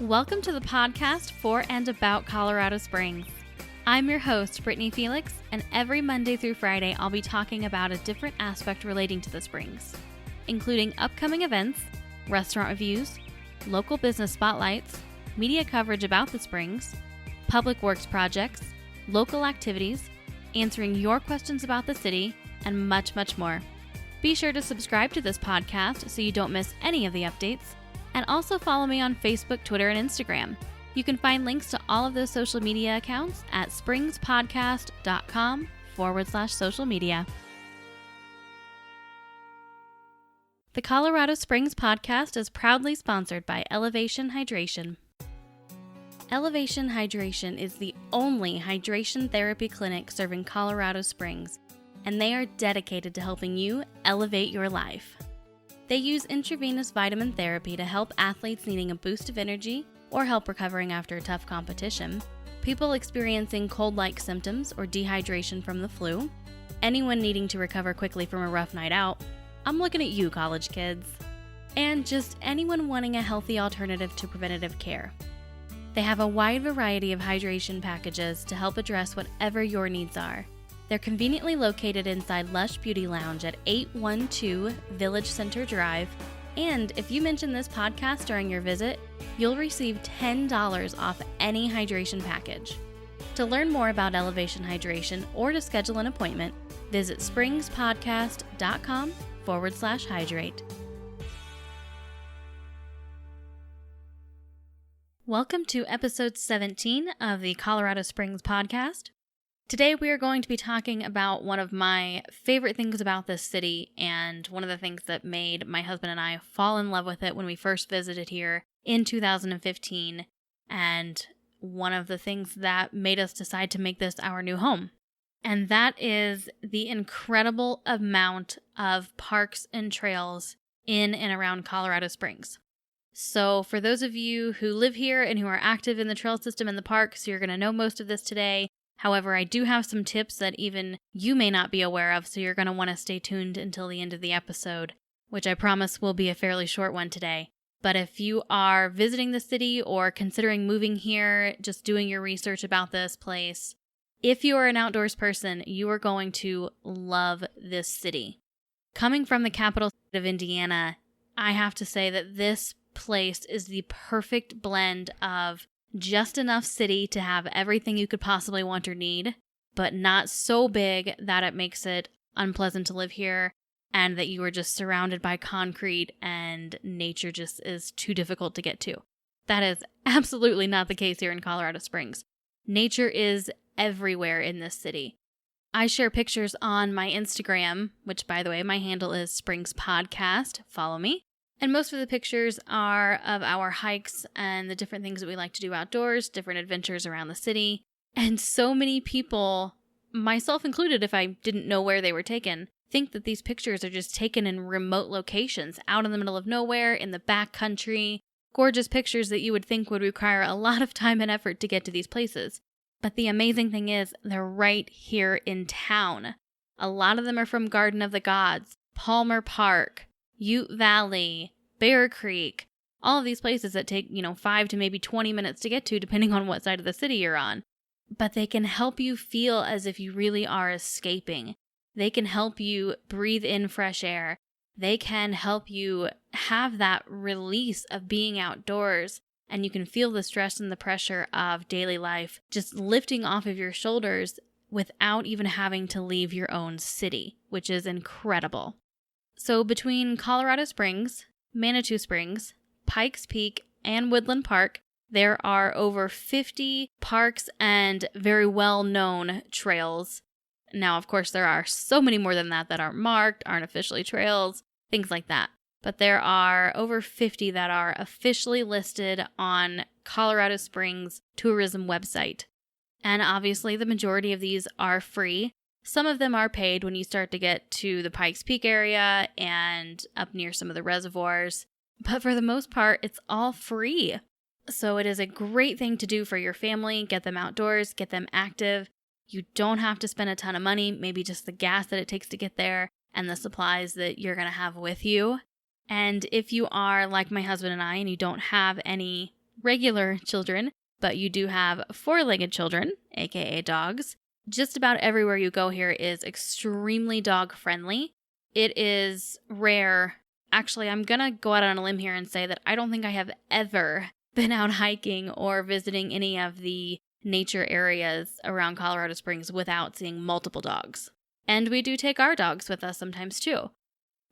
Welcome to the podcast for and about Colorado Springs. I'm your host, Brittany Felix, and every Monday through Friday, I'll be talking about a different aspect relating to the Springs, including upcoming events, restaurant reviews, local business spotlights, media coverage about the Springs, public works projects, local activities, answering your questions about the city, and much, much more. Be sure to subscribe to this podcast so you don't miss any of the updates. And also follow me on Facebook, Twitter, and Instagram. You can find links to all of those social media accounts at springspodcast.com/social media. The Colorado Springs podcast is proudly sponsored by Elevation Hydration. Elevation Hydration is the only hydration therapy clinic serving Colorado Springs, and they are dedicated to helping you elevate your life. They use intravenous vitamin therapy to help athletes needing a boost of energy or help recovering after a tough competition, people experiencing cold-like symptoms or dehydration from the flu, anyone needing to recover quickly from a rough night out. I'm looking at you, college kids. And just anyone wanting a healthy alternative to preventative care. They have a wide variety of hydration packages to help address whatever your needs are. They're conveniently located inside Lush Beauty Lounge at 812 Village Center Drive, and if you mention this podcast during your visit, you'll receive $10 off any hydration package. To learn more about Elevation Hydration or to schedule an appointment, visit springspodcast.com/hydrate. Welcome to episode 17 of the Colorado Springs podcast. Today we are going to be talking about one of my favorite things about this city and one of the things that made my husband and I fall in love with it when we first visited here in 2015, and one of the things that made us decide to make this our new home. And that is the incredible amount of parks and trails in and around Colorado Springs. So for those of you who live here and who are active in the trail system and the parks, you're going to know most of this today. However, I do have some tips that even you may not be aware of, so you're going to want to stay tuned until the end of the episode, which I promise will be a fairly short one today. But if you are visiting the city or considering moving here, just doing your research about this place, if you are an outdoors person, you are going to love this city. Coming from the capital state of Indiana, I have to say that this place is the perfect blend of just enough city to have everything you could possibly want or need, but not so big that it makes it unpleasant to live here and that you are just surrounded by concrete and nature just is too difficult to get to. That is absolutely not the case here in Colorado Springs. Nature is everywhere in this city. I share pictures on my Instagram, which by the way, my handle is Springs Podcast. Follow me. And most of the pictures are of our hikes and the different things that we like to do outdoors, different adventures around the city. And so many people, myself included if I didn't know where they were taken, think that these pictures are just taken in remote locations, out in the middle of nowhere, in the back country. Gorgeous pictures that you would think would require a lot of time and effort to get to these places. But the amazing thing is, they're right here in town. A lot of them are from Garden of the Gods, Palmer Park, Ute Valley, Bear Creek, all of these places that take, 5 to maybe 20 minutes to get to, depending on what side of the city you're on. But they can help you feel as if you really are escaping. They can help you breathe in fresh air. They can help you have that release of being outdoors, and you can feel the stress and the pressure of daily life just lifting off of your shoulders without even having to leave your own city, which is incredible. So between Colorado Springs, Manitou Springs, Pikes Peak, and Woodland Park, there are over 50 parks and very well-known trails. Now, of course, there are so many more than that aren't marked, aren't officially trails, things like that. But there are over 50 that are officially listed on Colorado Springs tourism website. And obviously, the majority of these are free. Some of them are paid when you start to get to the Pikes Peak area and up near some of the reservoirs. But for the most part, it's all free. So it is a great thing to do for your family. Get them outdoors, get them active. You don't have to spend a ton of money, maybe just the gas that it takes to get there and the supplies that you're going to have with you. And if you are like my husband and I and you don't have any regular children, but you do have four-legged children, aka dogs. Just about everywhere you go here is extremely dog-friendly. It is rare. Actually, I'm going to go out on a limb here and say that I don't think I have ever been out hiking or visiting any of the nature areas around Colorado Springs without seeing multiple dogs. And we do take our dogs with us sometimes too.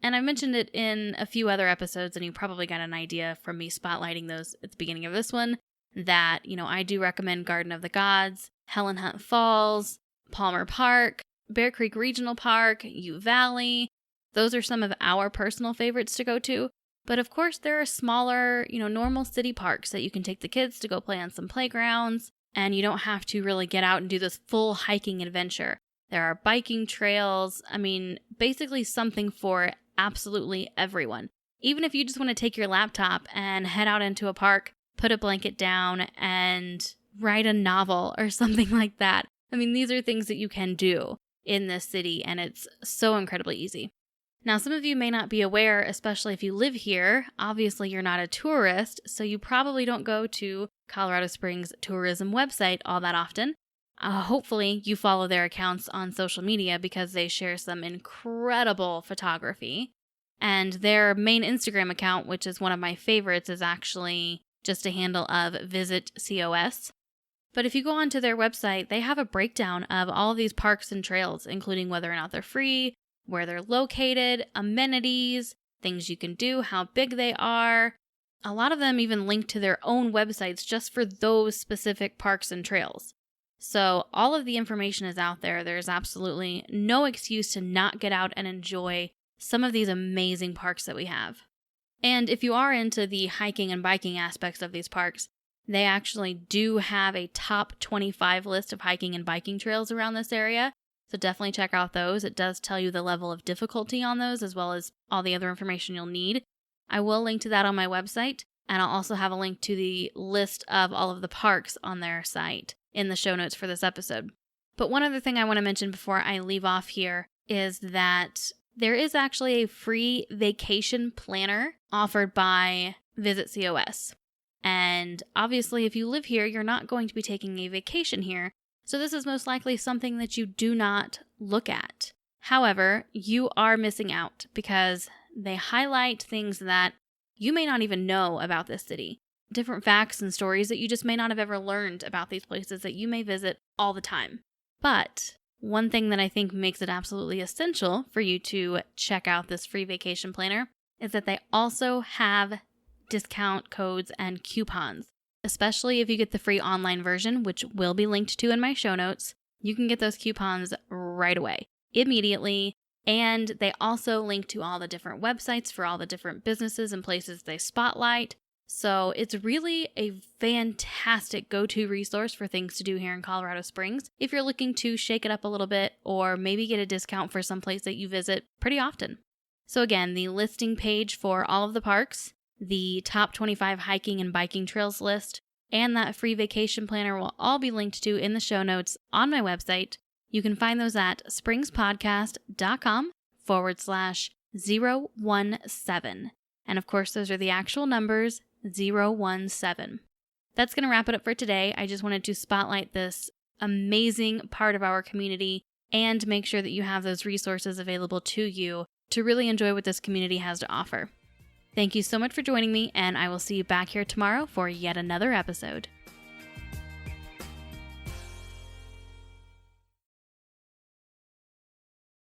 And I mentioned it in a few other episodes, and you probably got an idea from me spotlighting those at the beginning of this one, that, I do recommend Garden of the Gods, Helen Hunt Falls, Palmer Park, Bear Creek Regional Park, U Valley. Those are some of our personal favorites to go to. But of course, there are smaller, normal city parks that you can take the kids to go play on some playgrounds, and you don't have to really get out and do this full hiking adventure. There are biking trails. Basically something for absolutely everyone. Even if you just want to take your laptop and head out into a park, put a blanket down, and write a novel or something like that. These are things that you can do in this city, and it's so incredibly easy. Now, some of you may not be aware, especially if you live here. Obviously, you're not a tourist, so you probably don't go to Colorado Springs tourism website all that often. Hopefully, you follow their accounts on social media because they share some incredible photography. And their main Instagram account, which is one of my favorites, is actually just a handle of Visit COS. But if you go onto their website, they have a breakdown of all of these parks and trails, including whether or not they're free, where they're located, amenities, things you can do, how big they are. A lot of them even link to their own websites just for those specific parks and trails. So all of the information is out there. There's absolutely no excuse to not get out and enjoy some of these amazing parks that we have. And if you are into the hiking and biking aspects of these parks, they actually do have a top 25 list of hiking and biking trails around this area. So definitely check out those. It does tell you the level of difficulty on those, as well as all the other information you'll need. I will link to that on my website, and I'll also have a link to the list of all of the parks on their site in the show notes for this episode. But one other thing I want to mention before I leave off here is that there is actually a free vacation planner offered by Visit COS. And obviously, if you live here, you're not going to be taking a vacation here. So this is most likely something that you do not look at. However, you are missing out because they highlight things that you may not even know about this city. Different facts and stories that you just may not have ever learned about these places that you may visit all the time. But one thing that I think makes it absolutely essential for you to check out this free vacation planner is that they also have discount codes and coupons. Especially if you get the free online version, which will be linked to in my show notes, you can get those coupons right away, immediately. And they also link to all the different websites for all the different businesses and places they spotlight. So it's really a fantastic go-to resource for things to do here in Colorado Springs if you're looking to shake it up a little bit or maybe get a discount for some place that you visit pretty often. So again, the listing page for all of the parks, the top 25 hiking and biking trails list, and that free vacation planner will all be linked to in the show notes on my website. You can find those at springspodcast.com/017. And of course, those are the actual numbers, 017. That's going to wrap it up for today. I just wanted to spotlight this amazing part of our community and make sure that you have those resources available to you to really enjoy what this community has to offer. Thank you so much for joining me, and I will see you back here tomorrow for yet another episode.